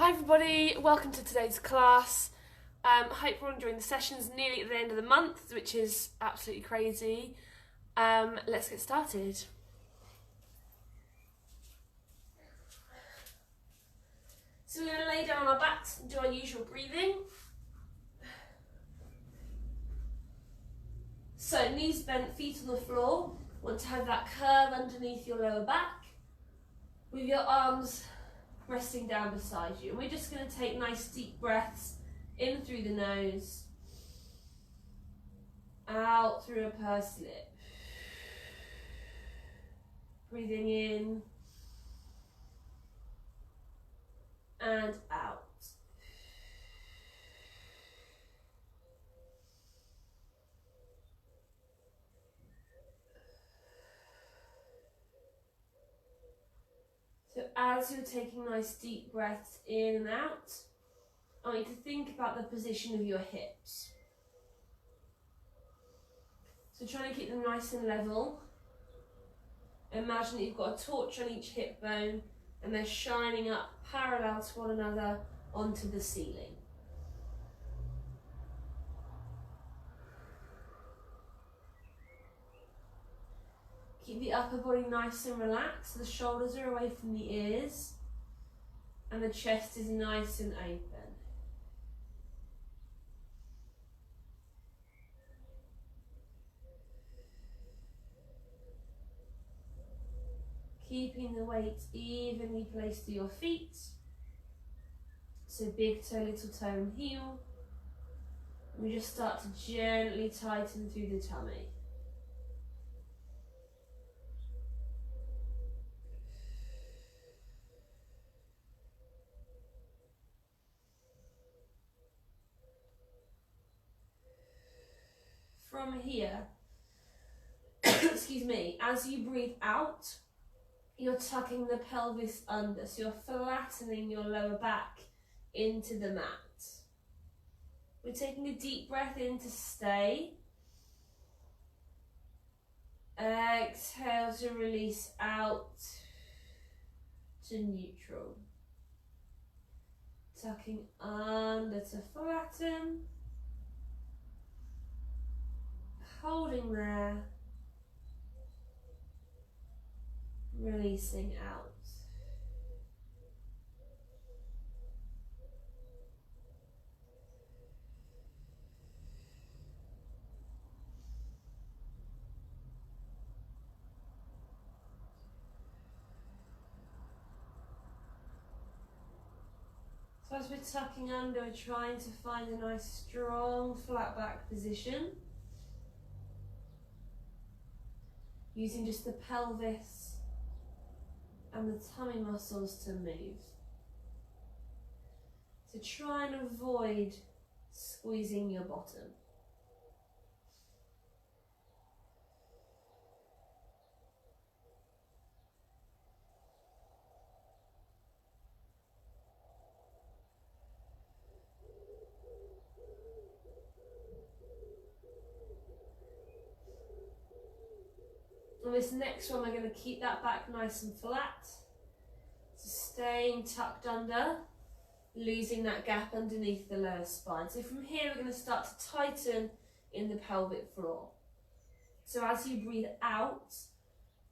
Hi everybody, welcome to today's class. Hope you're all enjoying the sessions, nearly at the end of the month, which is absolutely crazy. Let's get started. So we're going to lay down on our backs and do our usual breathing. So knees bent, feet on the floor. Want to have that curve underneath your lower back with your arms resting down beside you. And we're just going to take nice deep breaths in through the nose, out through a pursed lip. Breathing in and out. So as you're taking nice deep breaths in and out, I want you to think about the position of your hips. So trying to keep them nice and level. Imagine that you've got a torch on each hip bone and they're shining up parallel to one another onto the ceiling. Keep the upper body nice and relaxed, so the shoulders are away from the ears and the chest is nice and open. Keeping the weight evenly placed to your feet. So big toe, little toe and heel. And we just start to gently tighten through the tummy. From here, excuse me, as you breathe out, you're tucking the pelvis under, so you're flattening your lower back into the mat. We're taking a deep breath in to stay. Exhale to release out to neutral. Tucking under to flatten. Holding there. Releasing out. So as we're tucking under, we're trying to find a nice strong flat back position. Using just the pelvis and the tummy muscles to move. So try and avoid squeezing your bottom. And this next one, we're going to keep that back nice and flat. So staying tucked under, losing that gap underneath the lower spine. So from here, we're going to start to tighten in the pelvic floor. So as you breathe out,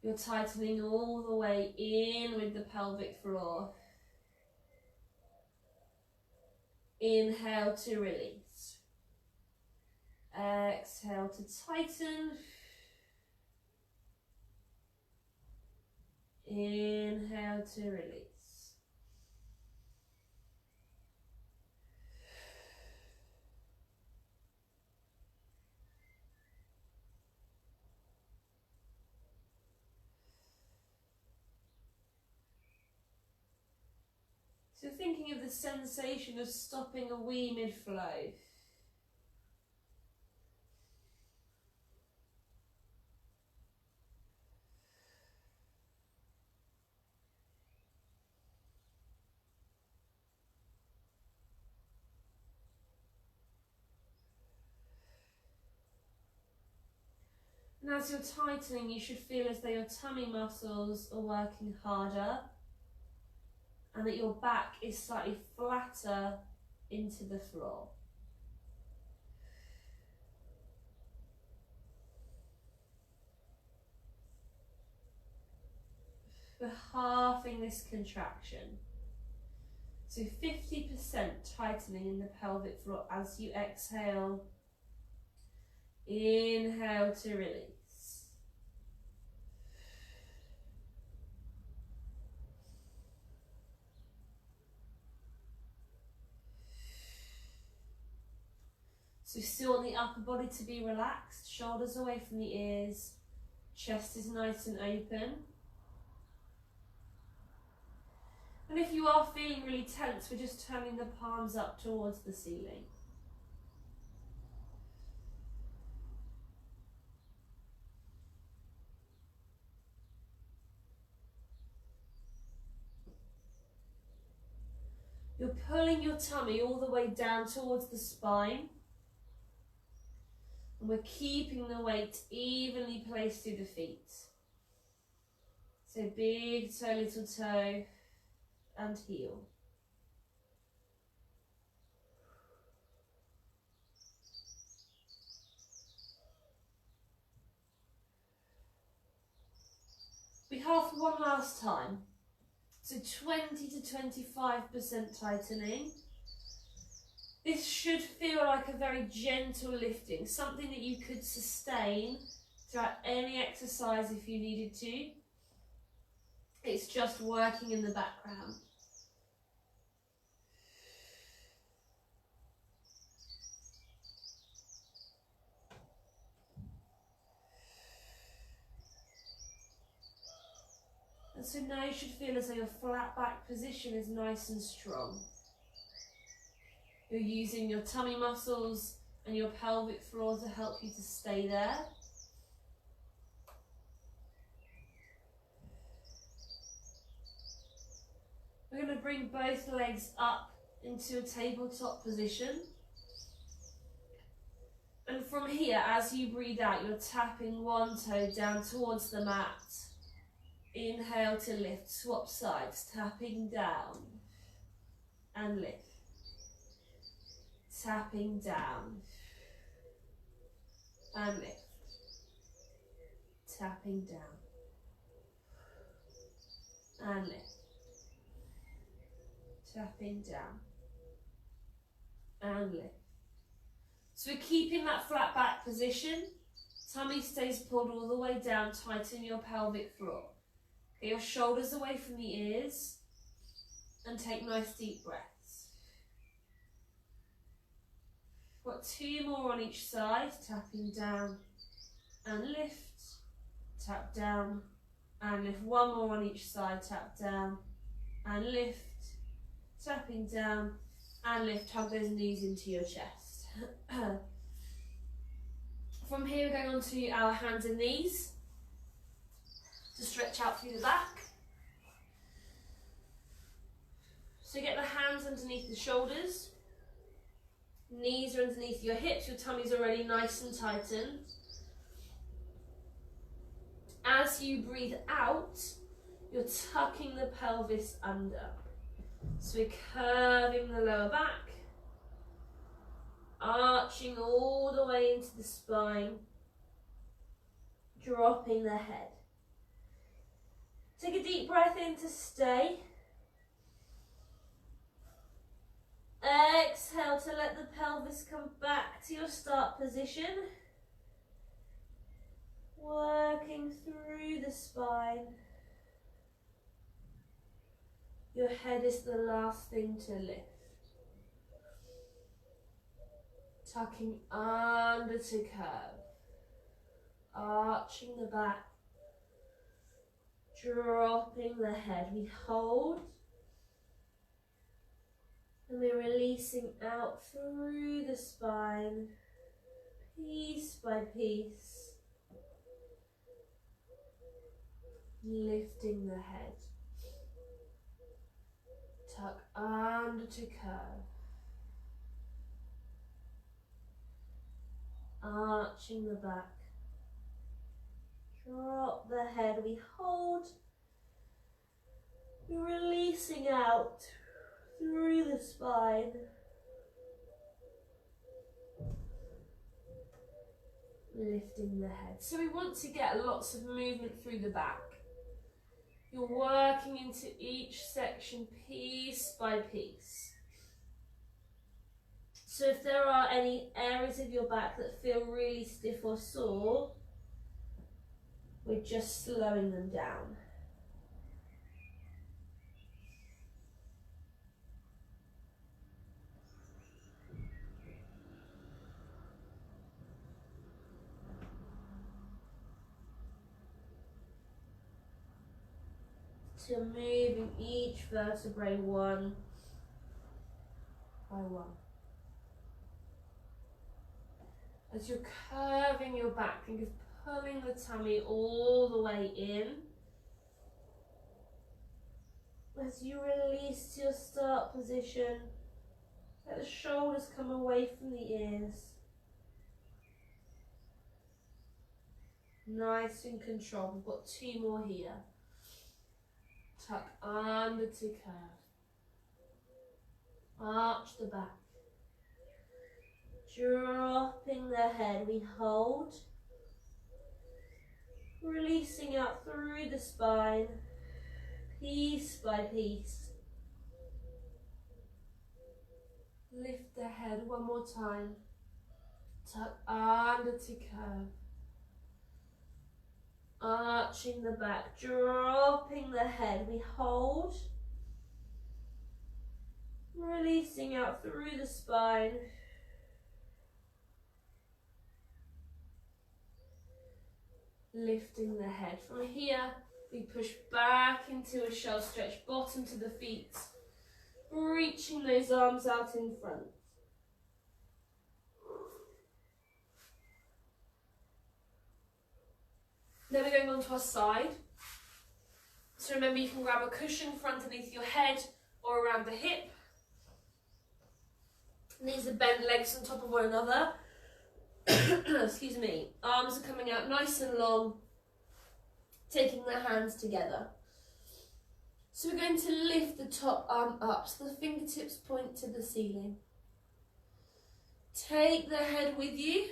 you're tightening all the way in with the pelvic floor. Inhale to release. Exhale to tighten. Inhale to release. So thinking of the sensation of stopping a wee mid-flow. And as you're tightening, you should feel as though your tummy muscles are working harder and that your back is slightly flatter into the floor. We're halving this contraction. So 50% tightening in the pelvic floor as you exhale. Inhale to release. So still want the upper body to be relaxed, shoulders away from the ears, chest is nice and open. And if you are feeling really tense, we're just turning the palms up towards the ceiling. You're pulling your tummy all the way down towards the spine. And we're keeping the weight evenly placed through the feet. So big toe, little toe, and heel. We half one last time. So 20 to 25% tightening. This should feel like a very gentle lifting, something that you could sustain throughout any exercise if you needed to. It's just working in the background. And so now you should feel as though your flat back position is nice and strong. You're using your tummy muscles and your pelvic floor to help you to stay there. We're going to bring both legs up into a tabletop position. And from here, as you breathe out, you're tapping one toe down towards the mat. Inhale to lift, swap sides, tapping down and lift. Tapping down and lift. Tapping down and lift. Tapping down and lift. So we're keeping that flat back position. Tummy stays pulled all the way down, tighten your pelvic floor. Get your shoulders away from the ears and take nice deep breaths. Got two more on each side, tapping down and lift, tap down and lift. One more on each side, tap down and lift, tapping down and lift. Hug those knees into your chest. From here, we're going on to our hands and knees to stretch out through the back. So get the hands underneath the shoulders, knees are underneath your hips, your tummy's already nice and tightened. As you breathe out, you're tucking the pelvis under. So we're curving the lower back, arching all the way into the spine, dropping the head. Take a deep breath in to stay. Exhale to let the pelvis come back to your start position. Working through the spine. Your head is the last thing to lift. Tucking under to curve. Arching the back. Dropping the head. We hold. And we're releasing out through the spine. Piece by piece. Lifting the head. Tuck under to curve. Arching the back. Drop the head, we hold. Releasing out through the spine. Lifting the head. So we want to get lots of movement through the back. You're working into each section piece by piece. So if there are any areas of your back that feel really stiff or sore, we're just slowing them down. So you're moving each vertebrae one by one. As you're curving your back, think of pulling the tummy all the way in. As you release to your start position, let the shoulders come away from the ears. Nice and controlled. We've got 2 more here. Tuck under to curve. Arch the back. Dropping the head, we hold. Releasing out through the spine, piece by piece. Lift the head one more time. Tuck under to curve. Arching the back, dropping the head, we hold. Releasing out through the spine. Lifting the head. From here, we push back into a shell stretch, bottom to the feet. Reaching those arms out in front. Then we're going on to our side. So remember, you can grab a cushion for underneath your head or around the hip. Knees are bent, legs on top of one another. Excuse me. Arms are coming out nice and long, taking the hands together. So we're going to lift the top arm up so the fingertips point to the ceiling. Take the head with you,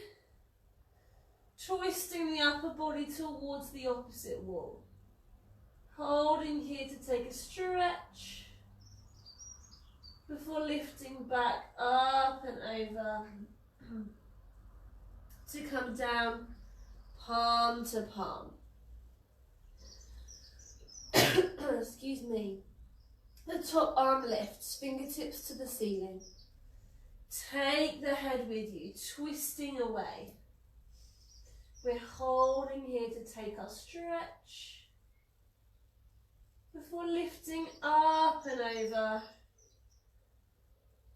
twisting the upper body towards the opposite wall. Holding here to take a stretch before lifting back up and over to come down palm to palm. Excuse me. The top arm lifts, fingertips to the ceiling. Take the head with you, twisting away. We're holding here to take our stretch before lifting up and over,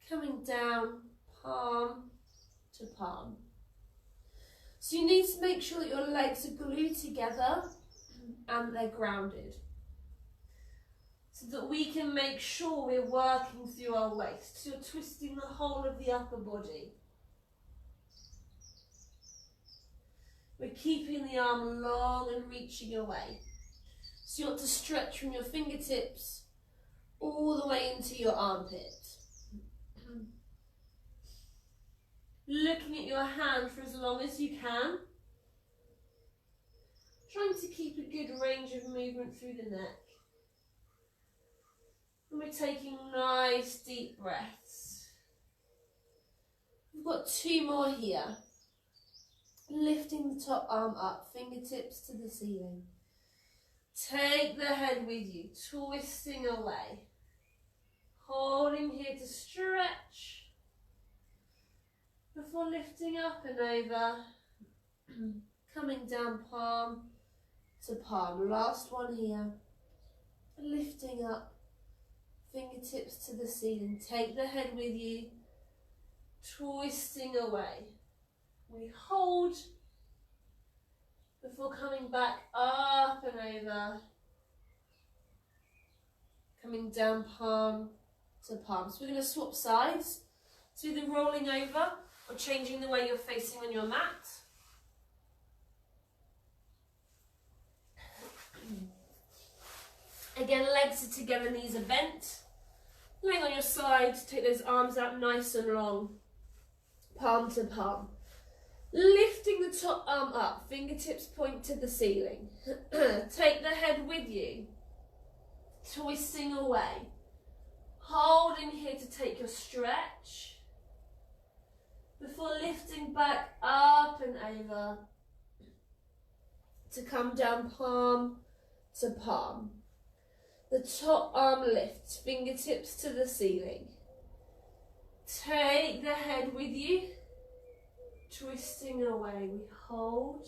coming down palm to palm. So you need to make sure that your legs are glued together and they're grounded, so that we can make sure we're working through our waist. So you're twisting the whole of the upper body. We're keeping the arm long and reaching away. So you want to stretch from your fingertips all the way into your armpit. Looking at your hand for as long as you can. Trying to keep a good range of movement through the neck. And we're taking nice deep breaths. We've got 2 more here. Lifting the top arm up, fingertips to the ceiling. Take the head with you, twisting away. Holding here to stretch before lifting up and over. Coming down palm to palm. Last one here. Lifting up, fingertips to the ceiling. Take the head with you, twisting away. We hold before coming back up and over, coming down palm to palm. So we're going to swap sides. So either rolling over or changing the way you're facing on your mat. Again, legs are together, knees are bent. Laying on your side, take those arms out nice and long, palm to palm. Lifting the top arm up, fingertips point to the ceiling. Take the head with you, twisting away. Holding here to take your stretch. Before lifting back up and over, to come down palm to palm. The top arm lifts, fingertips to the ceiling. Take the head with you, twisting away. We hold.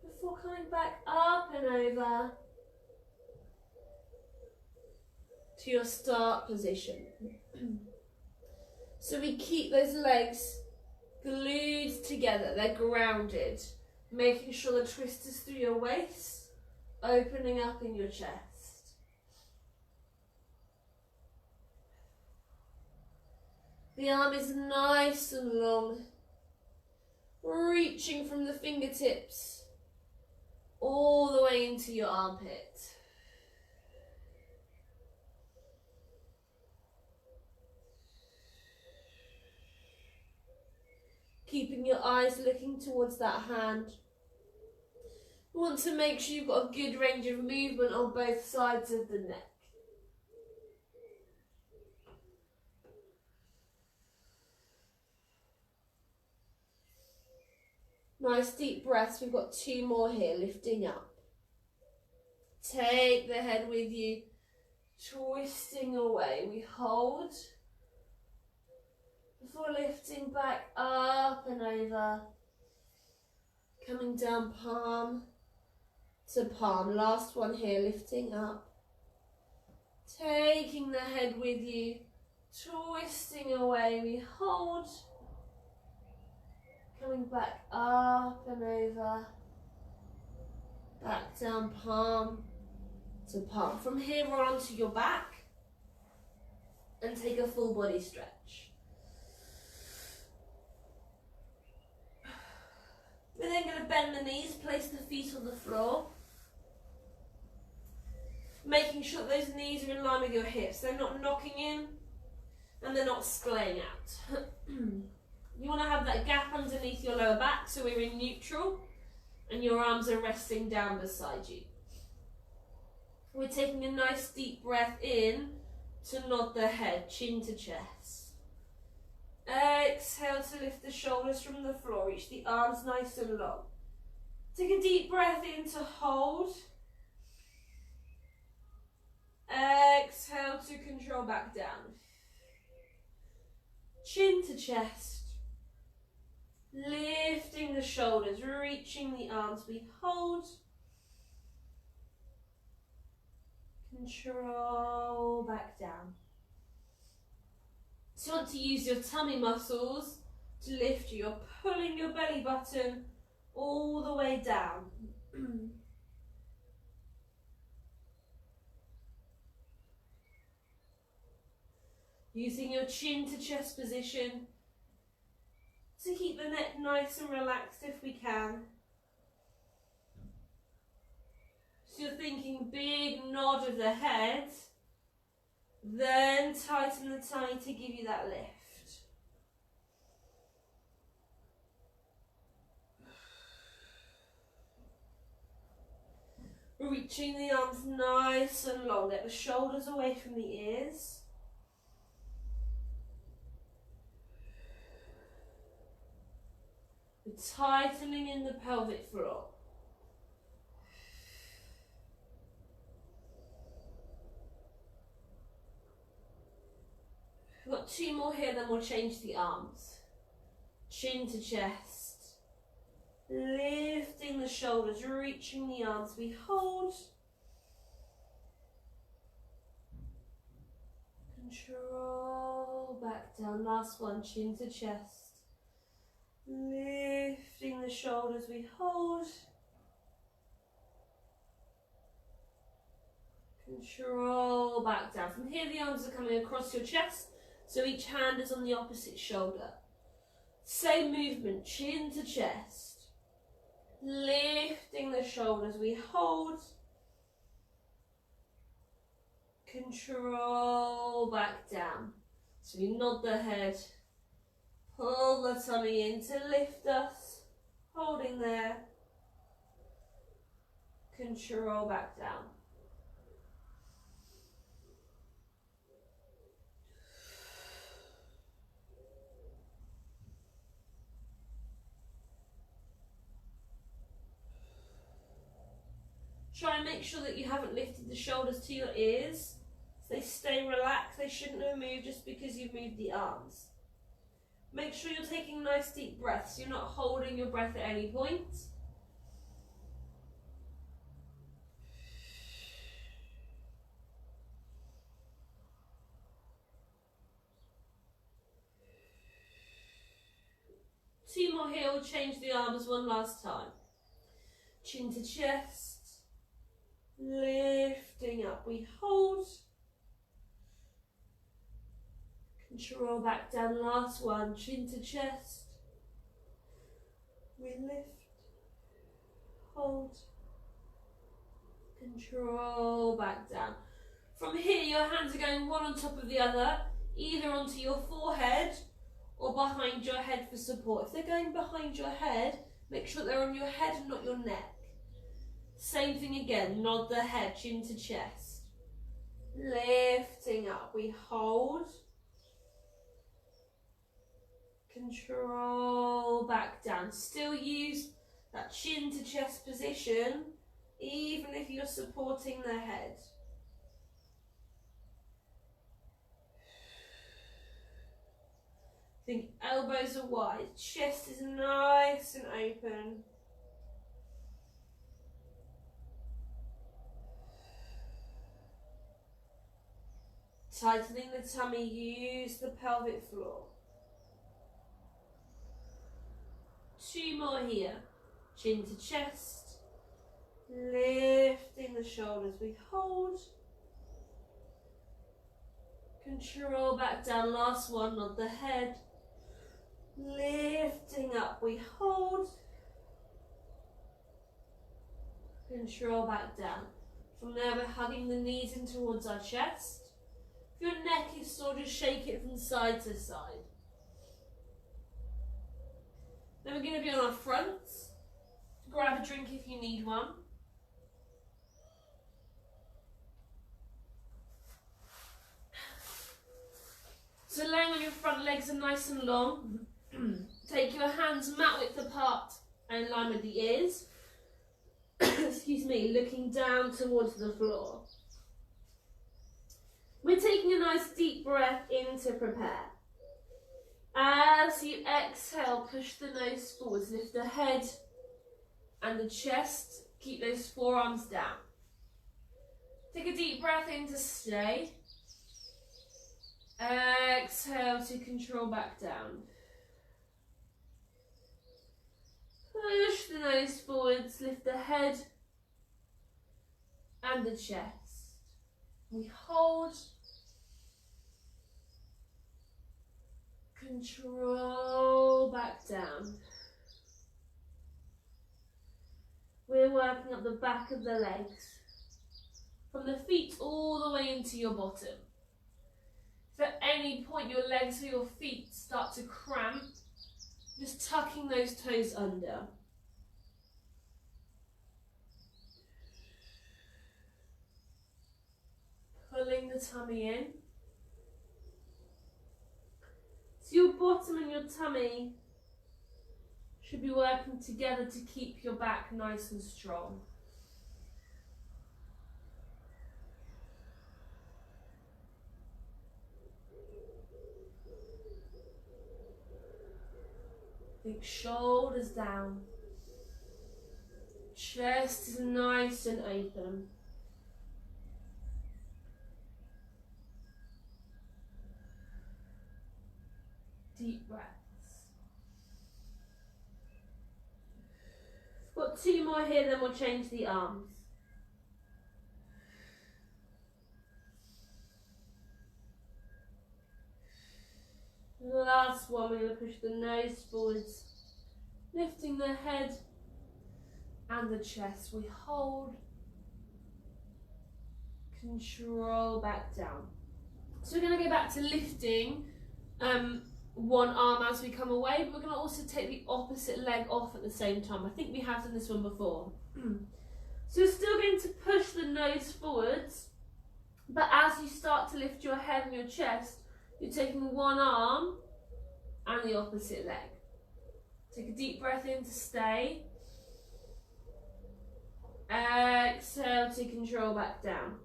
Before coming back up and over to your start position. So we keep those legs glued together, they're grounded, making sure the twist is through your waist. Opening up in your chest. The arm is nice and long, reaching from the fingertips all the way into your armpit. Keeping your eyes looking towards that hand. You want to make sure you've got a good range of movement on both sides of the neck. Nice deep breaths. We've got 2 more here, lifting up. Take the head with you, twisting away. We hold. Before lifting back up and over. Coming down palm to palm. Last one here, lifting up. Taking the head with you, twisting away. We hold. Coming back up and over. Back down palm to palm. From here, roll onto your back and take a full body stretch. We're then going to bend the knees, place the feet on the floor. Making sure that those knees are in line with your hips. They're not knocking in and they're not splaying out. You want to have that gap underneath your lower back so we're in neutral and your arms are resting down beside you. We're taking a nice deep breath in to nod the head, chin to chest. Exhale to lift the shoulders from the floor, reach the arms nice and long. Take a deep breath in to hold. Exhale to control back down. Chin to chest. Lifting the shoulders, reaching the arms, we hold. Control back down. So you want to use your tummy muscles to lift you. You're pulling your belly button all the way down. Using your chin to chest position to keep the neck nice and relaxed if we can. So you're thinking big nod of the head. Then tighten the tummy to give you that lift. Reaching the arms nice and long. Get the shoulders away from the ears. We're tightening in the pelvic floor. We've got 2 more here, then we'll change the arms. Chin to chest. Lifting the shoulders, reaching the arms. We hold. Control back down. Last one, chin to chest. Lifting the shoulders, we hold. Control back down. From here, the arms are coming across your chest. So each hand is on the opposite shoulder. Same movement, chin to chest. Lifting the shoulders, we hold. Control back down. So we nod the head, pull the tummy in to lift us, holding there. Control back down. Try and make sure that you haven't lifted the shoulders to your ears. So they stay relaxed. They shouldn't have moved just because you've moved the arms. Make sure you're taking nice deep breaths. You're not holding your breath at any point. Two more here. We'll change the arms one last time. Chin to chest. Lifting up, we hold. Control back down, last one, chin to chest. We lift, hold. Control back down. From here, your hands are going one on top of the other, either onto your forehead or behind your head for support. If they're going behind your head, make sure they're on your head and not your neck. Same thing again, nod the head, chin to chest. Lifting up, we hold. Control back down. Still use that chin to chest position, even if you're supporting the head. Think elbows are wide, chest is nice and open. Tightening the tummy, use the pelvic floor. Two more here. Chin to chest. Lifting the shoulders, we hold. Control back down, last one, nod the head. Lifting up, we hold. Control back down. From there, we're hugging the knees in towards our chest. If your neck is sore, just shake it from side to side. Then we're going to be on our fronts. Grab a drink if you need one. So laying on your front legs are nice and long. Take your hands mat width apart and in line with the ears. Excuse me, looking down towards the floor. We're taking a nice deep breath in to prepare. As you exhale, push the nose forwards, lift the head and the chest, keep those forearms down. Take a deep breath in to stay. Exhale to control back down. Push the nose forwards, lift the head and the chest. We hold. Control back down. We're working up the back of the legs. From the feet all the way into your bottom. If at any point your legs or your feet start to cramp, just tucking those toes under. Pulling the tummy in. So your bottom and your tummy should be working together to keep your back nice and strong. Think shoulders down. Chest is nice and open. Deep breaths. We've got two more here, then we'll change the arms. Last one, we're going to push the nose forwards, lifting the head and the chest. We hold. Control back down. So we're going to go back to lifting one arm as we come away, but we're going to also take the opposite leg off at the same time. I think we have done this one before. So we're still going to push the nose forwards, but as you start to lift your head and your chest, you're taking one arm and the opposite leg. Take a deep breath in to stay. Exhale to control back down.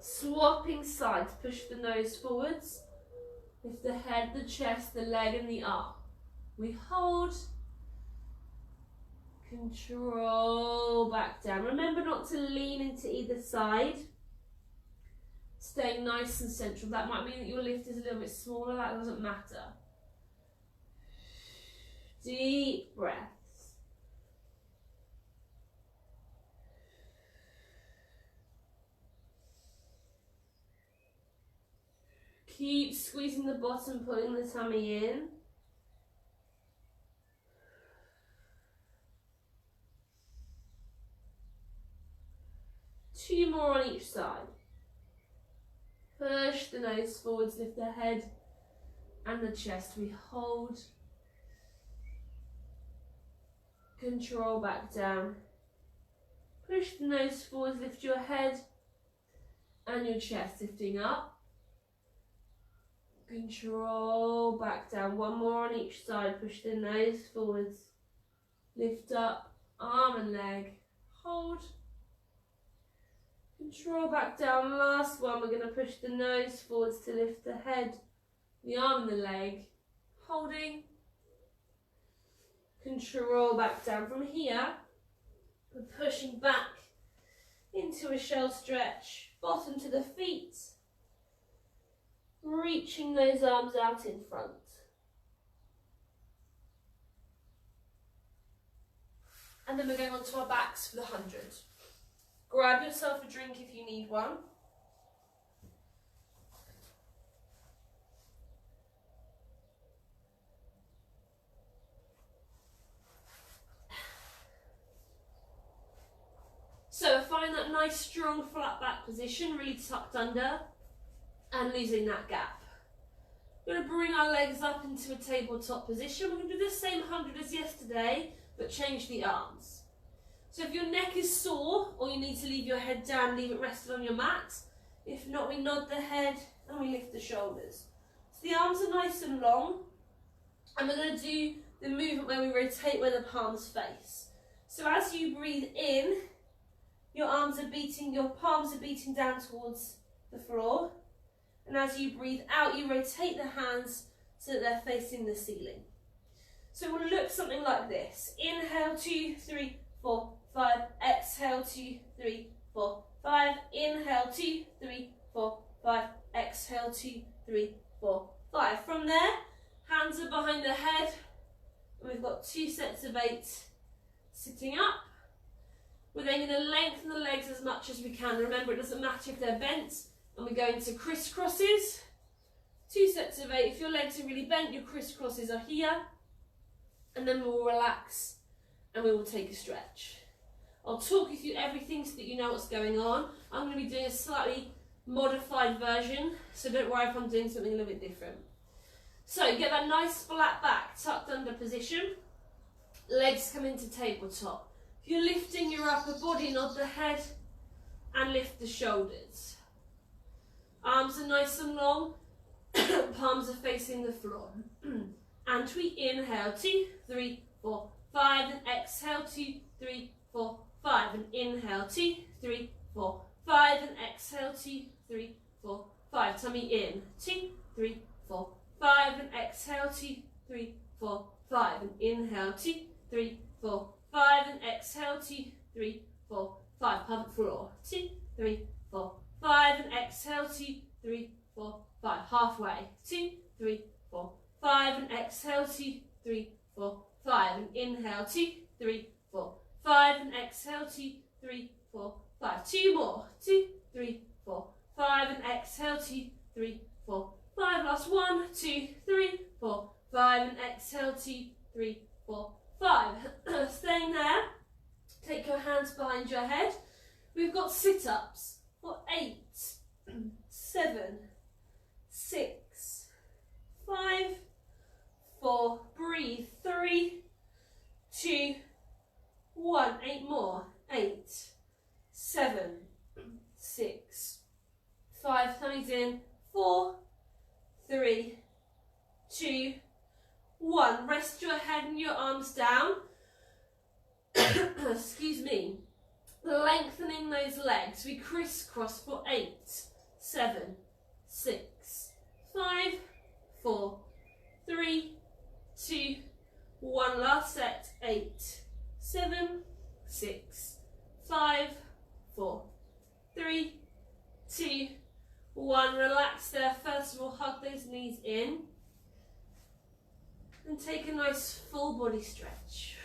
Swapping sides, push the nose forwards. Lift the head, the chest, the leg and the arm. We hold. Control back down. Remember not to lean into either side. Staying nice and central. That might mean that your lift is a little bit smaller. That doesn't matter. Deep breaths. Keep squeezing the bottom, pulling the tummy in. Two more on each side. Push the nose forwards, lift the head and the chest. We hold. Control back down. Push the nose forwards, lift your head and your chest, lifting up. Control back down. One more on each side. Push the nose forwards. Lift up, arm and leg. Hold. Control back down. Last one. We're going to push the nose forwards to lift the head, the arm and the leg. Holding. Control back down. From here, we're pushing back into a shell stretch. Bottom to the feet. Reaching those arms out in front. And then we're going on to our backs for the 100. Grab yourself a drink if you need one. So find that nice strong flat back position, really tucked under. And losing that gap. We're going to bring our legs up into a tabletop position. We're going to do the same 100 as yesterday, but change the arms. So if your neck is sore, or you need to leave your head down, leave it rested on your mat. If not, we nod the head and we lift the shoulders. So the arms are nice and long. And we're going to do the movement where we rotate where the palms face. So as you breathe in, your palms are beating down towards the floor. And as you breathe out, you rotate the hands so that they're facing the ceiling. So it will look something like this. Inhale, 2, 3, 4, 5. Exhale, 2, 3, 4, 5. Inhale, 2, 3, 4, 5. Exhale, 2, 3, 4, 5. From there, hands are behind the head. And we've got 2 sets of 8 sitting up. We're then going to lengthen the legs as much as we can. Remember, it doesn't matter if they're bent. And we go into crisscrosses. 2 sets of 8. If your legs are really bent, your crisscrosses are here. And then we'll relax and we will take a stretch. I'll talk you through everything so that you know what's going on. I'm going to be doing a slightly modified version, so don't worry if I'm doing something a little bit different. So get that nice flat back, tucked under position. Legs come into tabletop. If you're lifting your upper body, nod the head and lift the shoulders. Arms are nice and long, palms are facing the floor. And we inhale, 2, 3, 4, 5, and exhale, 2, 3, 4, 5, and inhale, 2, 3, 4, 5, and exhale, 2, 3, 4, 5. Tummy in, 2, 3, 4, 5, and exhale, 2, 3, 4, 5, and inhale, 2, 3, 4, 5, and exhale, 2, 3, 4, 5. Pelvic floor, 2, 3, 4, 5, and exhale, 2, 3, 4, 5. Halfway, 2, 3, 4, 5, and exhale, 2, 3, 4, 5, and inhale, 2, 3, 4, 5, and exhale, 2, 3, 4, 5. 2 more, 2, 3, 4, 5, and exhale, 2, 3, 4, 5. Last 1, 2, 3, 4, 5, and exhale, 2, 3, 4, 5. Staying there, take your hands behind your head. We've got sit-ups. for 8, 7, 6, 5, 4, breathe, 3, 2, 1, 8 more, 8, 7, 6, 5, tummies in, 4, 3, 2, 1, rest your head and your arms down, excuse me, lengthening those legs, we crisscross for 8, 7, 6, 5, 4, 3, 2, 1, last set, 8, 7, 6, 5, 4, 3, 2, 1, relax there. First of all, hug those knees in and take a nice full body stretch.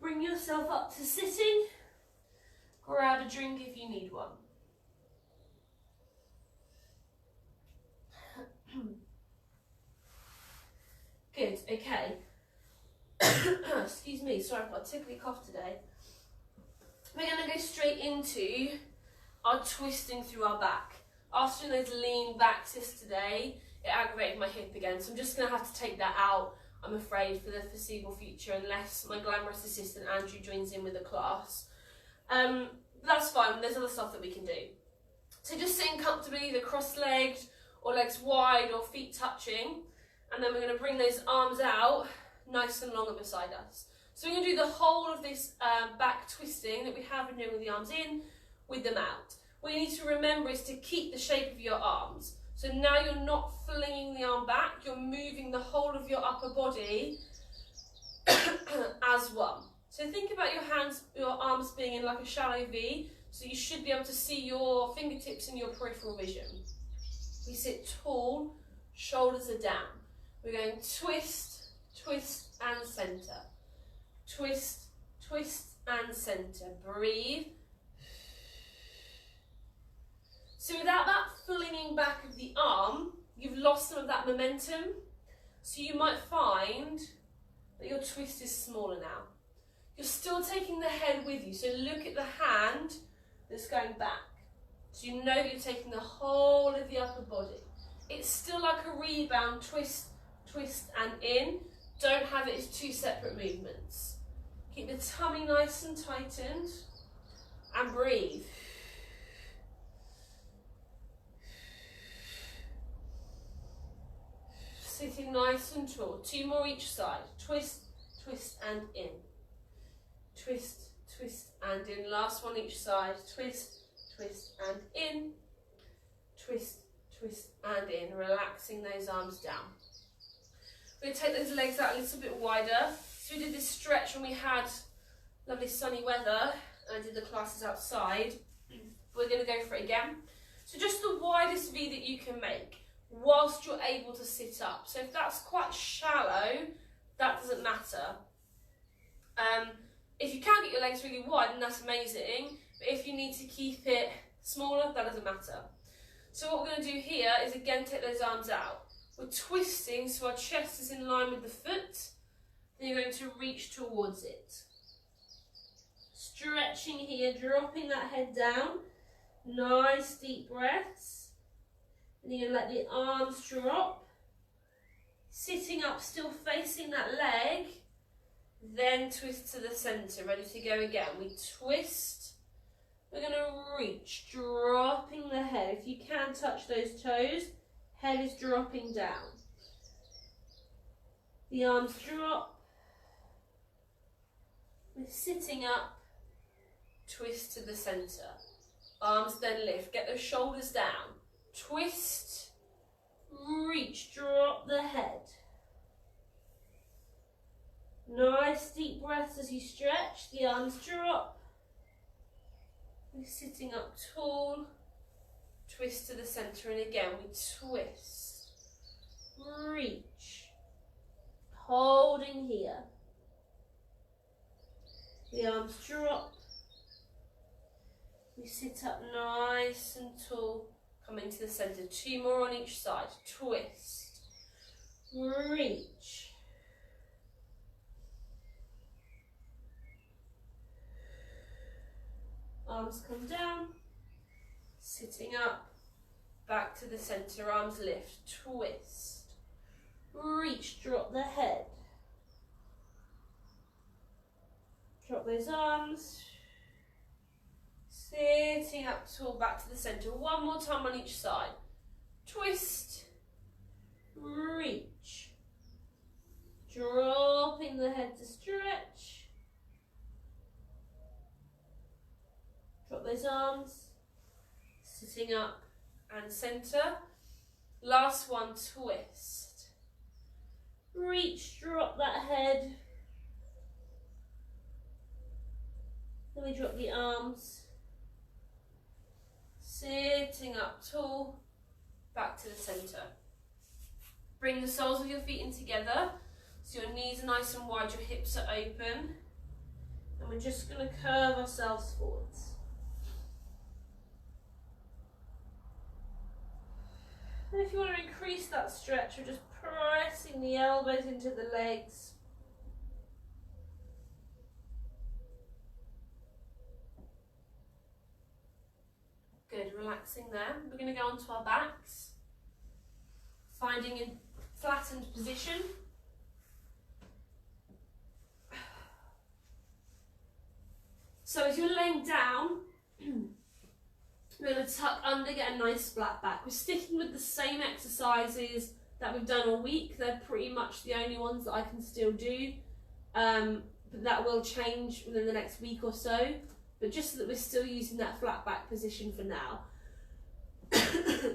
Bring yourself up to sitting, grab a drink if you need one. Good, okay. Excuse me, sorry, I've got a tickly cough today. We're going to go straight into our twisting through our back. After those lean back twists today, it aggravated my hip again, so I'm just going to have to take that out, I'm afraid, for the foreseeable future, unless my glamorous assistant Andrew joins in with the class. That's fine, there's other stuff that we can do. So just sitting comfortably, either cross-legged or legs wide or feet touching, and then we're going to bring those arms out nice and long beside us. So we're going to do the whole of this back twisting that we have been doing with the arms in, with them out. What you need to remember is to keep the shape of your arms. So now you're not flinging the arm back, you're moving the whole of your upper body as one. So think about your hands, your arms being in like a shallow V, so you should be able to see your fingertips in your peripheral vision. We sit tall, shoulders are down. We're going twist, twist and centre. Twist, twist and centre. Breathe. So without that flinging back of the arm, you've lost some of that momentum. So you might find that your twist is smaller now. You're still taking the head with you. So look at the hand that's going back. So you know that you're taking the whole of the upper body. It's still like a rebound, twist, twist and in. Don't have it as two separate movements. Keep the tummy nice and tightened and breathe. Sitting nice and tall. 2 more each side. Twist, twist and in. Twist, twist and in. Last one each side. Twist, twist and in. Twist, twist and in. Relaxing those arms down. We're going to take those legs out a little bit wider. So we did this stretch when we had lovely sunny weather and I did the classes outside. We're going to go for it again. So just the widest V that you can make whilst you're able to sit up. So if that's quite shallow, that doesn't matter. If you can get your legs really wide, then that's amazing. But if you need to keep it smaller, that doesn't matter. So what we're going to do here is again take those arms out. We're twisting so our chest is in line with the foot. Then you're going to reach towards it. Stretching here, dropping that head down. Nice deep breaths. And you're going to let the arms drop. Sitting up, still facing that leg. Then twist to the centre, ready to go again. We twist. We're going to reach, dropping the head. If you can touch those toes, head is dropping down. The arms drop. We're sitting up, twist to the centre. Arms then lift, get those shoulders down. Twist, reach, drop the head. Nice deep breaths as you stretch, the arms drop. We're sitting up tall, twist to the centre and again we twist, reach, holding here. The arms drop. We sit up nice and tall, coming to the centre. 2 more on each side. Twist, reach. arms come down, sitting up, back to the center, arms lift, twist, reach, drop the head, drop those arms, sitting up tall, back to the center. One more time on each side, twist, reach, dropping the head to stretch, drop those arms, sitting up and center. Last one, twist, reach, drop that head, then we drop the arms, sitting up tall, back to the center. Bring the soles of your feet in together, so your knees are nice and wide, your hips are open, and we're just going to curve ourselves forwards. And if you want to increase that stretch, we're just pressing the elbows into the legs. Good, relaxing there. We're going to go onto our backs, finding a flattened position. So as you're laying down, we're going to tuck under, get a nice flat back. We're sticking with the same exercises that we've done all week. They're pretty much the only ones that I can still do, but that will change within the next week or so. But just so that we're still using that flat back position for now.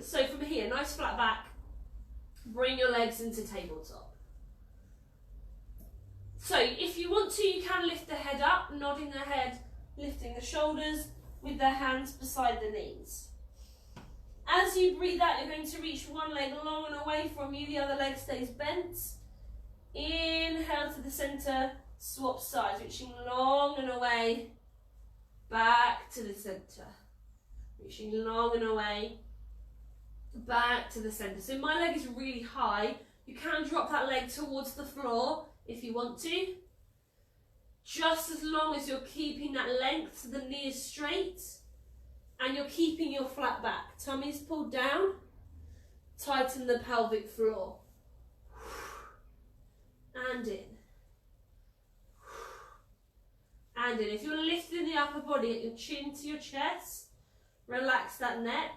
So from here, nice flat back, bring your legs into tabletop. So if you want to, you can lift the head up, nodding the head, lifting the shoulders with the hands beside the knees. As you breathe out, you're going to reach one leg long and away from you, the other leg stays bent. Inhale to the center, swap sides, reaching long and away, back to the center. Reaching long and away, back to the center. So my leg is really high. You can drop that leg towards the floor if you want to. Just as long as you're keeping that length so the knee is straight and you're keeping your flat back. Tummy's pulled down, tighten the pelvic floor. And in. And in. If you're lifting the upper body at your chin to your chest, relax that neck.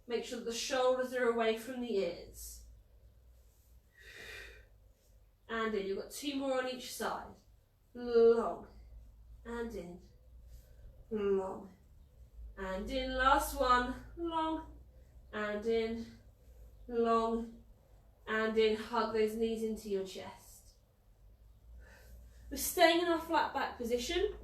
Make sure that the shoulders are away from the ears. And in. You've got two more on each side. Long. And in. Long. And in. Last one. Long. And in. Long. And in. Hug those knees into your chest. We're staying in our flat back position.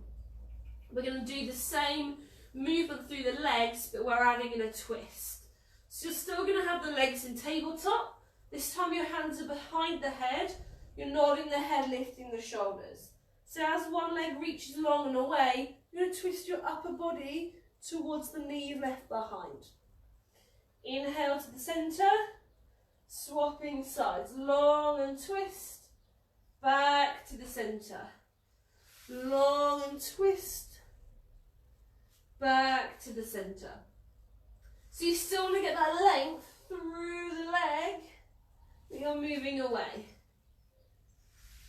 We're going to do the same movement through the legs, but we're adding in a twist. So you're still going to have the legs in tabletop. This time your hands are behind the head. You're nodding the head, lifting the shoulders. So as one leg reaches long and away, you're going to twist your upper body towards the knee you've left behind. Inhale to the center, swapping sides, long and twist, back to the center. Long and twist, back to the center. So you still want to get that length through the leg, but you're moving away.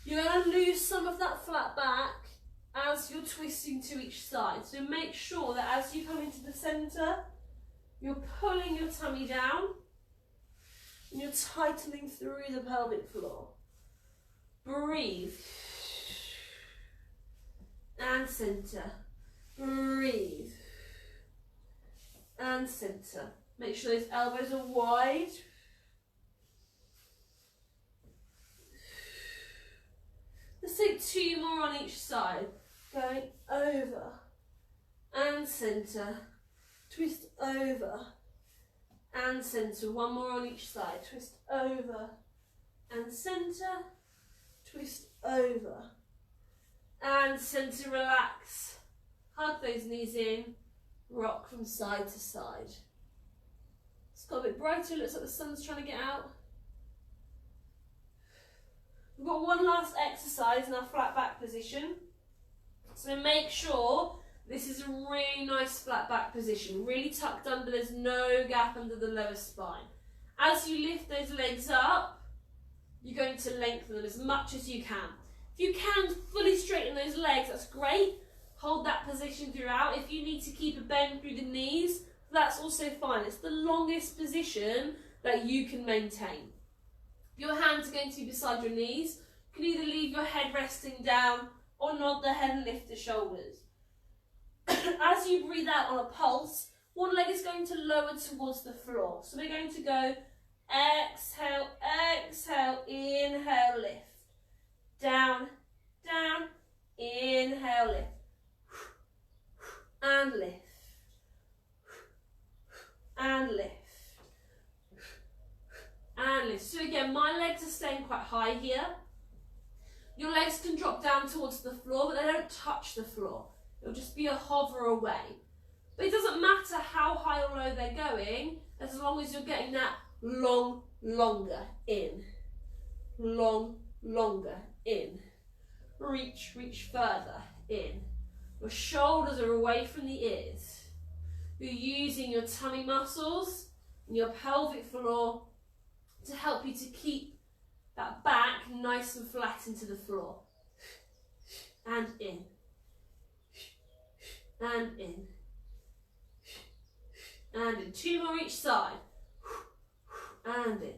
You're going to lose some of that flat back as you're twisting to each side. So make sure that as you come into the center, you're pulling your tummy down and you're tightening through the pelvic floor. Breathe. And center. Breathe. And center. Make sure those elbows are wide. Let's take two more on each side. Going over and center. Twist over and center. One more on each side. Twist over and center. Twist over and center. Relax. Hug those knees in. Rock from side to side. It's got a bit brighter. Looks like the sun's trying to get out. We've got one last exercise in our flat back position. So make sure This is a really nice flat back position, really tucked under, there's no gap under the lower spine. As you lift those legs up, you're going to lengthen them as much as you can. If you can fully straighten those legs, that's great. Hold that position throughout. If you need to keep a bend through the knees, that's also fine. It's the longest position that you can maintain. Your hands are going to be beside your knees. You can either leave your head resting down or nod the head and lift the shoulders. As you breathe out on a pulse, one leg is going to lower towards the floor. So we're going to go exhale, exhale, inhale, lift. Down, down, inhale, lift. And lift. And lift. And lift. So again, my legs are staying quite high here. Your legs can drop down towards the floor, but they don't touch the floor. It'll just be a hover away. But it doesn't matter how high or low they're going, as long as you're getting that long, longer in. Long, longer in. Reach, reach further in. Your shoulders are away from the ears. You're using your tummy muscles and your pelvic floor to help you to keep that back nice and flat into the floor. And in. And in. And in. 2 more each side. And in.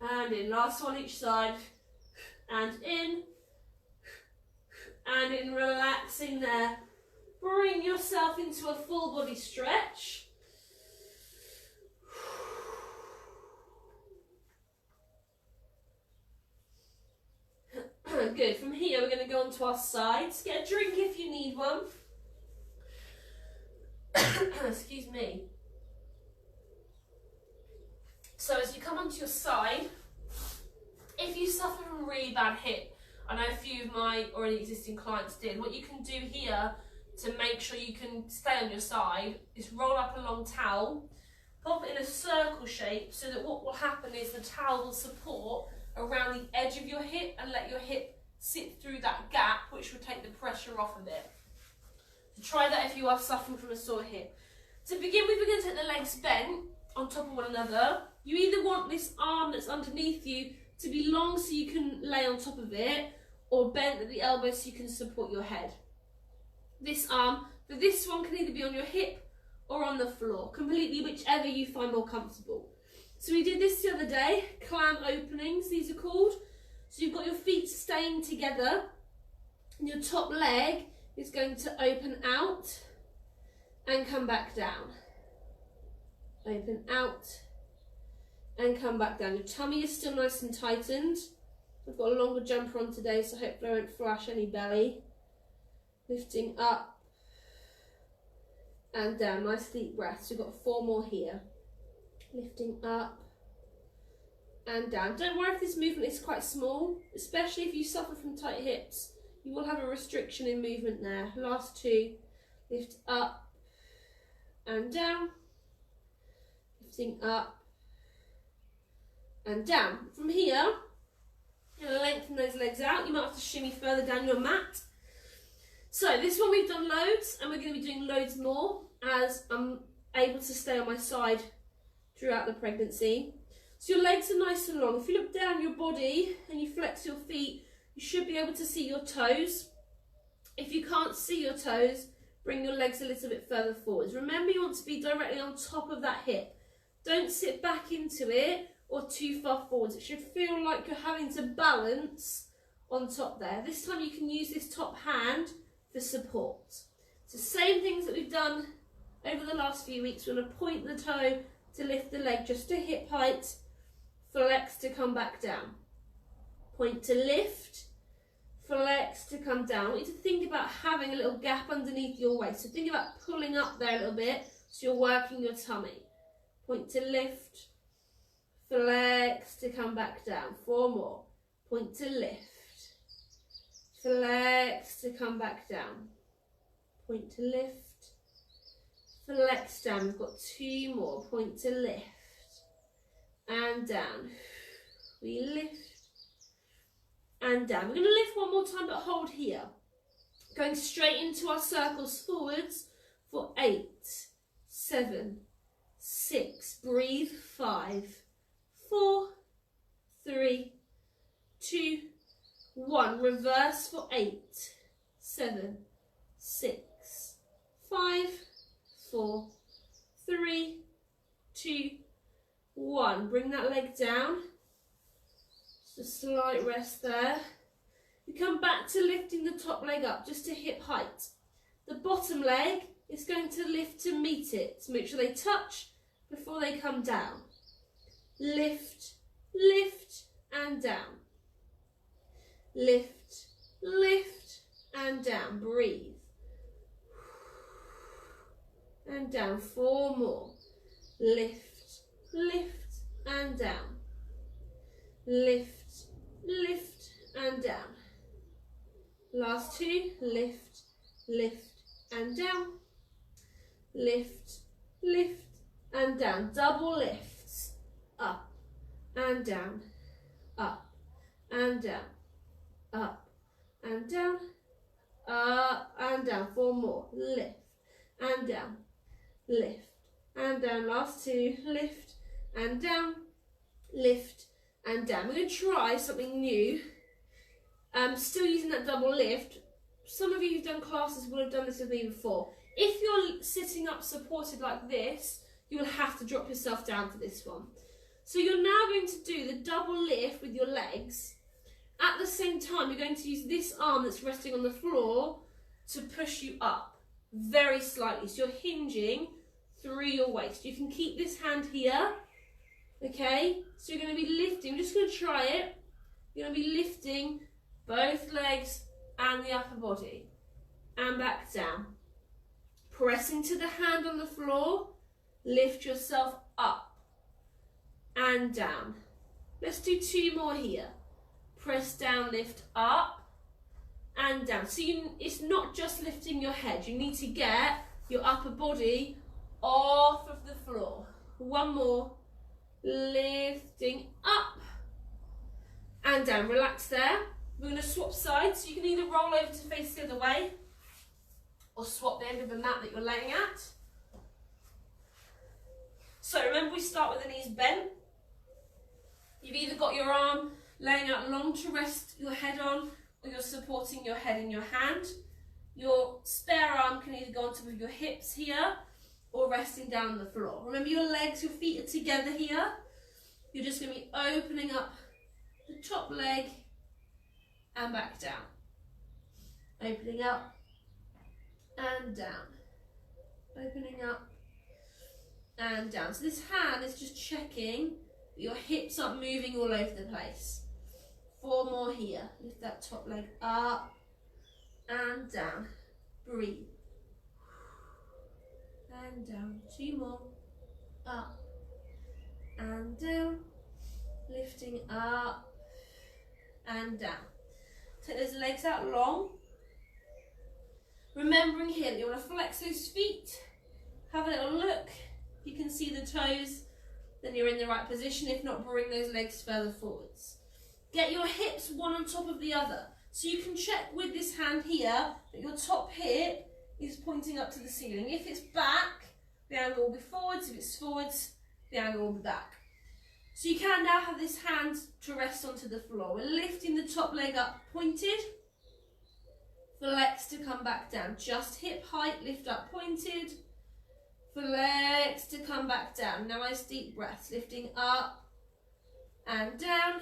And in. Last one each side. And in. And in. Relaxing there. Bring yourself into a full body stretch. Good. From here, we're going to go onto our sides. Get a drink if you need one. Excuse me. So as you come onto your side, if you suffer from really bad hip, I know a few of my already existing clients did, what you can do here to make sure you can stay on your side is roll up a long towel, pop it in a circle shape so that what will happen is the towel will support around the edge of your hip and let your hip sit through that gap, which will take the pressure off of it. So try that if you are suffering from a sore hip. To begin with, we're going to take the legs bent on top of one another. You either want this arm that's underneath you to be long so you can lay on top of it, or bent at the elbow so you can support your head. This arm, for this one, can either be on your hip or on the floor, completely whichever you find more comfortable. So we did this the other day, clam openings, these are called. So you've got your feet staying together, and your top leg is going to open out and come back down. Open out and come back down. Your tummy is still nice and tightened. I've got a longer jumper on today, so hopefully I won't flash any belly. Lifting up and down. Nice deep breaths. We've got 4 more here. Lifting up and down. Don't worry if this movement is quite small, especially if you suffer from tight hips. You will have a restriction in movement there. Last 2. Lift up and down. Lifting up and down. From here, you're going to lengthen those legs out. You might have to shimmy further down your mat. So this one we've done loads, and we're going to be doing loads more as I'm able to stay on my side throughout the pregnancy. So your legs are nice and long. If you look down your body and you flex your feet, you should be able to see your toes. If you can't see your toes, bring your legs a little bit further forwards. Remember, you want to be directly on top of that hip. Don't sit back into it or too far forwards. It should feel like you're having to balance on top there. This time you can use this top hand for support. So same things that we've done over the last few weeks. We're going to point the toe to lift the leg just to hip height, flex to come back down. Point to lift, flex to come down. I want you to think about having a little gap underneath your waist. So think about pulling up there a little bit so you're working your tummy. Point to lift, flex to come back down. 4 more. Point to lift, flex to come back down. Point to lift, flex down. We've got 2 more. Point to lift and down. We lift and down. We're going to lift one more time, but hold here. Going straight into our circles forwards for 8, 7, 6, breathe, 5, 4, 3, 2, 1, reverse for 8, 7, 6, 5, 4, 3, 2, 1. Bring that leg down. Just a slight rest there. You come back to lifting the top leg up just to hip height. The bottom leg is going to lift to meet it. So make sure they touch before they come down. Lift, lift and down. Lift, lift and down. Breathe. And down. 4 more. Lift, lift and down. Lift, lift and down. Last 2. Lift, lift and down. Lift, lift and down. Double lifts. Up and down. Up and down. Up and down. Up and down. 4 more. Lift and down. Lift and down. Last 2. Lift and down. Lift and down. We're going to try something new. Still using that double lift. Some of you who've done classes will have done this with me before. If you're sitting up supported like this, you will have to drop yourself down for this one. So you're now going to do the double lift with your legs. At the same time, you're going to use this arm that's resting on the floor to push you up very slightly. So you're hinging through your waist. You can keep this hand here. Okay, so you're going to be lifting. I'm just going to try it. You're going to be lifting both legs and the upper body and back down. Pressing to the hand on the floor, lift yourself up and down. Let's do 2 more here. Press down, lift up and down. So it's not just lifting your head. You need to get your upper body off of the floor. 1 more. Lifting up and down. Relax there. We're going to swap sides. So you can either roll over to face the other way or swap the end of the mat that you're laying at. So remember, we start with the knees bent. You've either got your arm laying out long to rest your head on, or you're supporting your head in your hand. Your spare arm can either go on top of your hips here or resting down on the floor. Remember, your legs, your feet are together here. You're just going to be opening up the top leg and back down. Opening up and down. Opening up and down. So this hand is just checking that your hips aren't moving all over the place. 4 more here. Lift that top leg up and down. Breathe. And down. 2 more. Up and down. Lifting up and down. Take those legs out long. Remembering here that you want to flex those feet. Have a little look. You can see the toes. Then you're in the right position. If not, bring those legs further forwards. Get your hips one on top of the other. So you can check with this hand here that your top hip is pointing up to the ceiling. If it's back, the angle will be forwards. If it's forwards, the angle will be back. So you can now have this hand to rest onto the floor. We're lifting the top leg up pointed. Flex to come back down. Just hip height, lift up pointed. Flex to come back down. Nice deep breaths. Lifting up and down.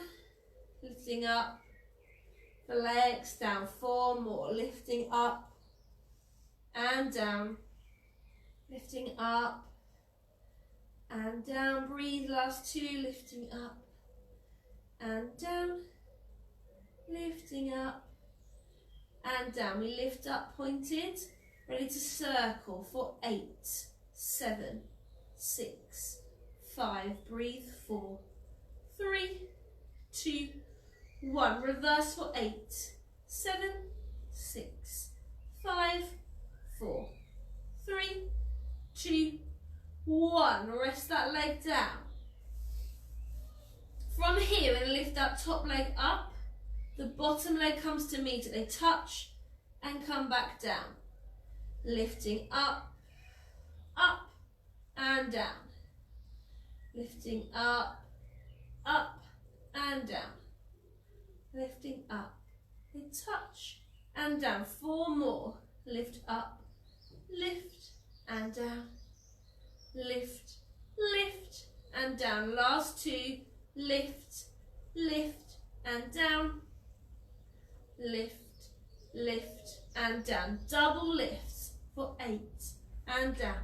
Lifting up. Flex down. 4 more. Lifting up and down. Lifting up and down. Breathe. Last 2. Lifting up and down. Lifting up and down. We lift up pointed. Ready to circle for 8, 7, 6, 5. Breathe. 4, 3, 2, 1. Reverse for 8, 7, 6, 5, 4, 3, 2, 1. Rest that leg down. From here, we're going to lift that top leg up. The bottom leg comes to meet it. They touch and come back down. Lifting up, up and down. Lifting up, up and down. Lifting up, and touch and down. 4 more. Lift up, lift and down. Lift, lift and down. Last 2. Lift, lift and down. Lift, lift and down. Double lifts for 8 and down.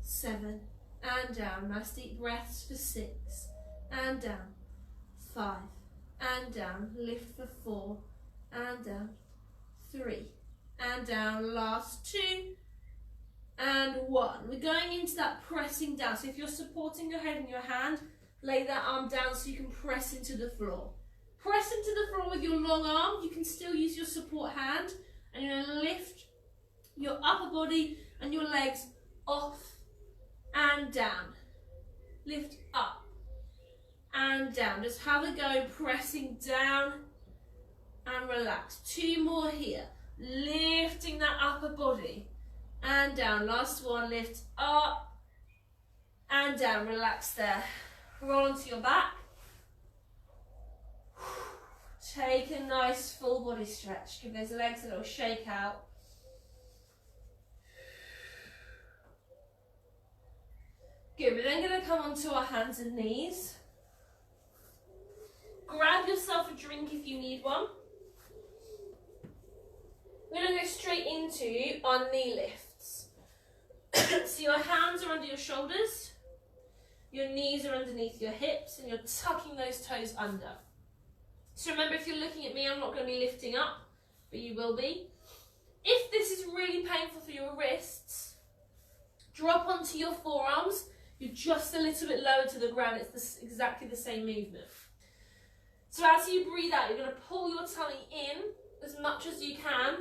7 and down. Nice deep breaths for 6 and down. 5 and down. Lift for 4 and down. 3 and down. Last 2 and 1. We're going into that pressing down. So if you're supporting your head in your hand, lay that arm down so you can press into the floor. Press into the floor with your long arm. You can still use your support hand, and you're going to lift your upper body and your legs off and down. Lift up and down. Just have a go, pressing down and relax. 2 more here. Lifting that upper body and down. Last one, lift up and down. Relax there. Roll onto your back. Take a nice full body stretch. Give those legs a little shake out. Good, we're then going to come onto our hands and knees. Grab yourself a drink if you need one. We're going to go straight into our knee lifts. So your hands are under your shoulders, your knees are underneath your hips, and you're tucking those toes under. So remember, if you're looking at me, I'm not going to be lifting up, but you will be. If this is really painful for your wrists, drop onto your forearms. You're just a little bit lower to the ground. It's exactly the same movement. So as you breathe out, you're going to pull your tummy in as much as you can,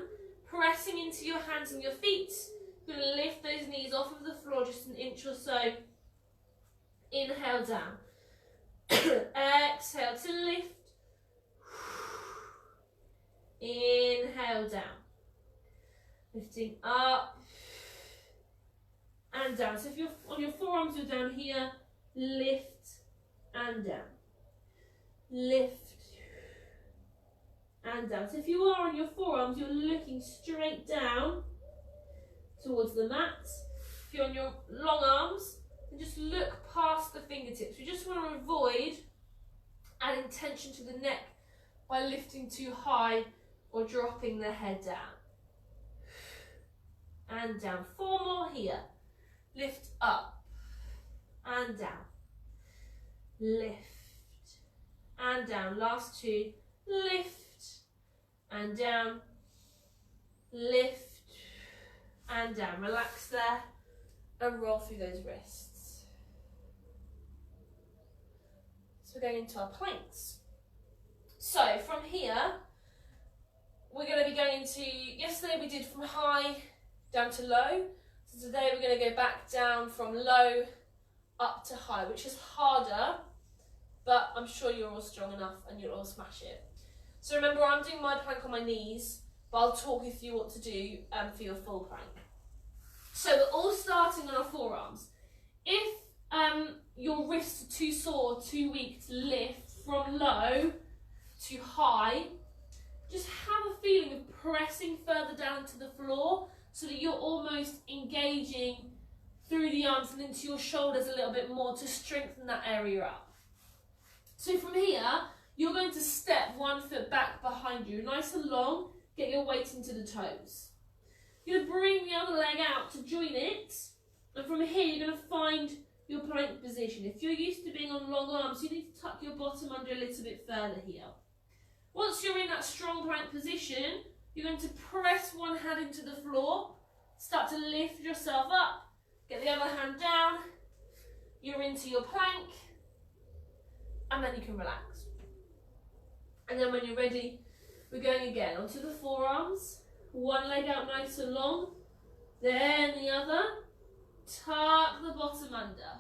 pressing into your hands and your feet. You're going to lift those knees off of the floor just an inch or so. Inhale down. Exhale to lift. Inhale down. Lifting up and down. So if you're on your forearms, you're down here. Lift and down. Lift and down. So if you are on your forearms, you're looking straight down towards the mat. If you're on your long arms, then just look past the fingertips. We just want to avoid adding tension to the neck by lifting too high or dropping the head down. And down. 4 more here. Lift up and down. Lift and down. Last 2. Lift and down. Lift and down. Relax there and roll through those wrists. So we're going into our planks. So from here, we're going to be going into, yesterday we did from high down to low. So today we're going to go back down from low up to high, which is harder, but I'm sure you're all strong enough and you'll all smash it. So remember, I'm doing my plank on my knees, but I'll talk you through what to do for your full plank. So we're all starting on our forearms. If your wrists are too sore, too weak to lift from low to high, just have a feeling of pressing further down to the floor so that you're almost engaging through the arms and into your shoulders a little bit more to strengthen that area up. So from here, you're going to step 1 foot back behind you, nice and long, get your weight into the toes. You're going to bring the other leg out to join it, and from here you're going to find your plank position. If you're used to being on long arms, you need to tuck your bottom under a little bit further here. Once you're in that strong plank position, you're going to press one hand into the floor, start to lift yourself up, get the other hand down, you're into your plank, and then you can relax. And then when you're ready, we're going again onto the forearms, one leg out nice and long, then the other, tuck the bottom under,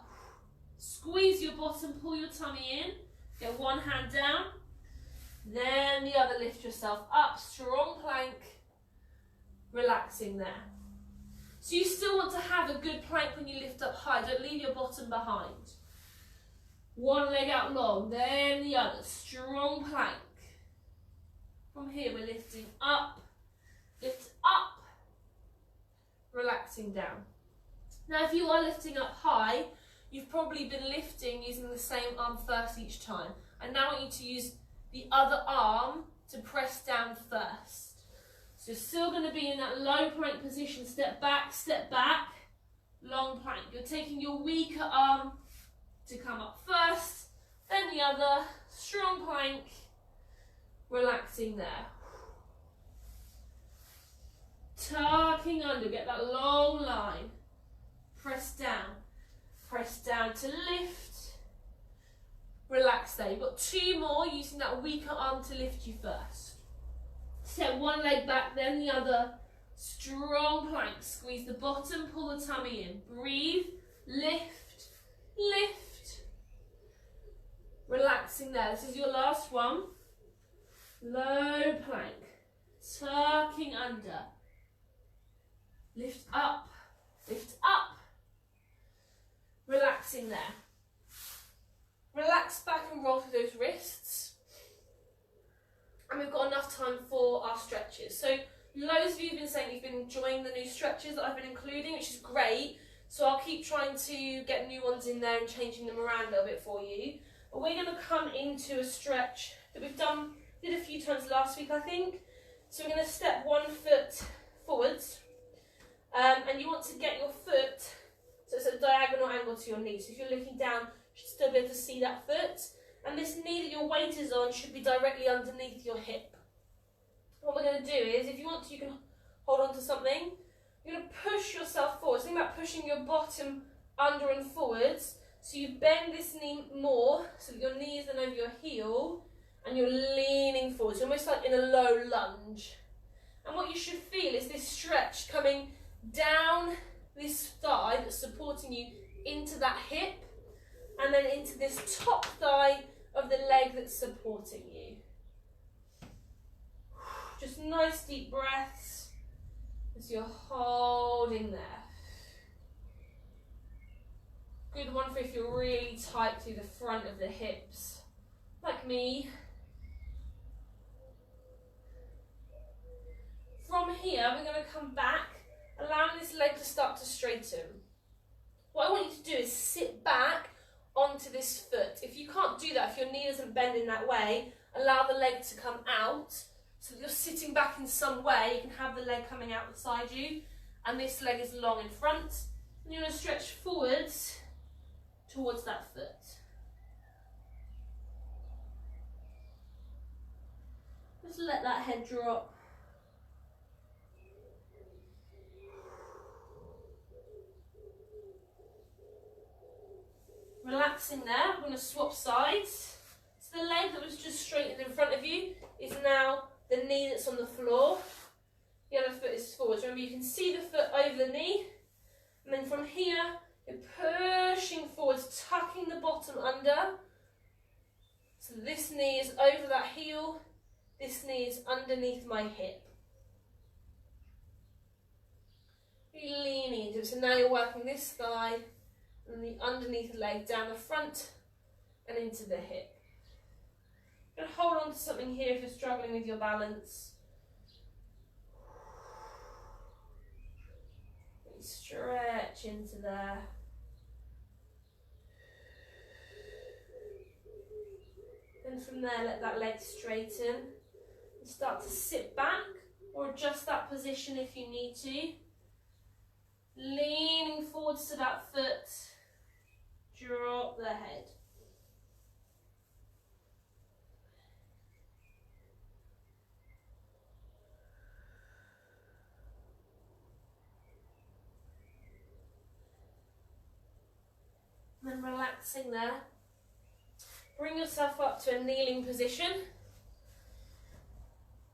squeeze your bottom, pull your tummy in, get one hand down, then the other, lift yourself up, strong plank, relaxing there. So you still want to have a good plank when you lift up high. Don't leave your bottom behind. One leg out long, then the other. Strong plank. From here we're lifting up, lift up, relaxing down. Now if you are lifting up high, you've probably been lifting using the same arm first each time. I now want you to use the other arm to press down first. So you're still going to be in that low plank position, step back, long plank. You're taking your weaker arm to come up first, then the other, strong plank, relaxing there. Tucking under, get that long line. Press down to lift. Relax there. You've got two more using that weaker arm to lift you first. Step one leg back, then the other. Strong plank. Squeeze the bottom, pull the tummy in. Breathe, lift, lift. Relaxing there. This is your last one. Low plank. Tucking under. Lift up, lift up. Relaxing there. Relax back and roll through those wrists. And we've got enough time for our stretches. So loads of you have been saying you've been enjoying the new stretches that I've been including, which is great. So I'll keep trying to get new ones in there and changing them around a little bit for you. But we're going to come into a stretch that did a few times last week, I think. So we're going to step one foot forwards. And you want to get your foot so it's a diagonal angle to your knee. So if you're looking down, you should still be able to see that foot. And this knee that your weight is on should be directly underneath your hip. What we're going to do is, if you want to, you can hold on to something. You're going to push yourself forward. Think about pushing your bottom under and forwards. So you bend this knee more, so that your knee is then over your heel, and you're leaning forward. So almost like in a low lunge. And what you should feel is this stretch coming down this thigh that's supporting you into that hip, and then into this top thigh of the leg that's supporting you. Just nice deep breaths as you're holding there. Good one for if you're really tight through the front of the hips, like me. From here, we're going to come back, allowing this leg to start to straighten. What I want you to do is sit back onto this foot. If you can't do that, if your knee doesn't bend in that way, allow the leg to come out. So that you're sitting back in some way, you can have the leg coming out beside you, and this leg is long in front. And you're going to stretch forwards towards that foot. Just let that head drop. Relaxing there, we're going to swap sides. So the leg that was just straightened in front of you is now the knee that's on the floor. The other foot is forwards. Remember, you can see the foot over the knee. And then from here, you're pushing forwards, tucking the bottom under. So this knee is over that heel. This knee is underneath my hip. You're leaning into it. So now you're working this thigh and the underneath leg down the front and into the hip. You're going to hold on to something here if you're struggling with your balance. Stretch into there. Then from there, let that leg straighten. And start to sit back or adjust that position if you need to. Leaning forwards to that foot. Drop the head. And relaxing there. Bring yourself up to a kneeling position.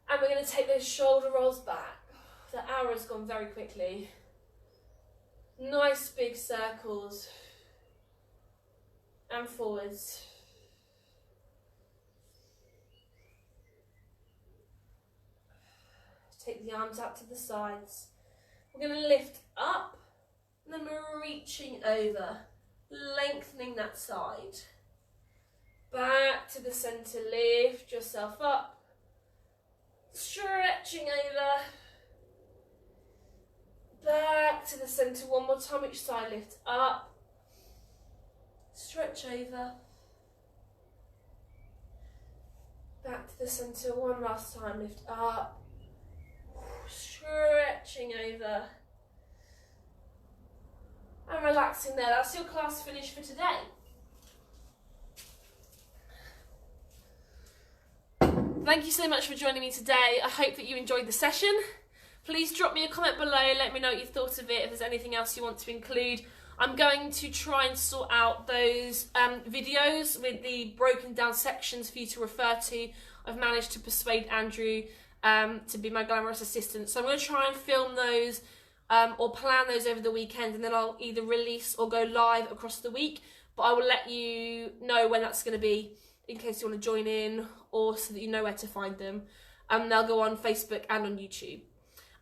And we're going to take those shoulder rolls back. The hour has gone very quickly. Nice big circles. And forwards. Take the arms out to the sides. We're going to lift up, and then we're reaching over, lengthening that side. Back to the centre, lift yourself up, stretching over. Back to the centre, one more time each side, lift up, stretch over. Back to the centre, one last time, lift up, stretching over. And relaxing there. That's your class finished for today. Thank you so much for joining me today. I hope that you enjoyed the session. Please drop me a comment below, let me know what you thought of it, if there's anything else you want to include. I'm going to try and sort out those videos with the broken down sections for you to refer to. I've managed to persuade Andrew to be my glamorous assistant. So I'm going to try and film those or plan those over the weekend, and then I'll either release or go live across the week. But I will let you know when that's going to be in case you want to join in, or so that you know where to find them. They'll go on Facebook and on YouTube.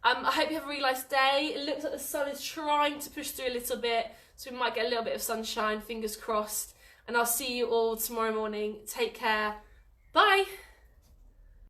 I hope you have a really nice day. It looks like the sun is trying to push through a little bit, so we might get a little bit of sunshine, fingers crossed. And I'll see you all tomorrow morning. Take care. Bye.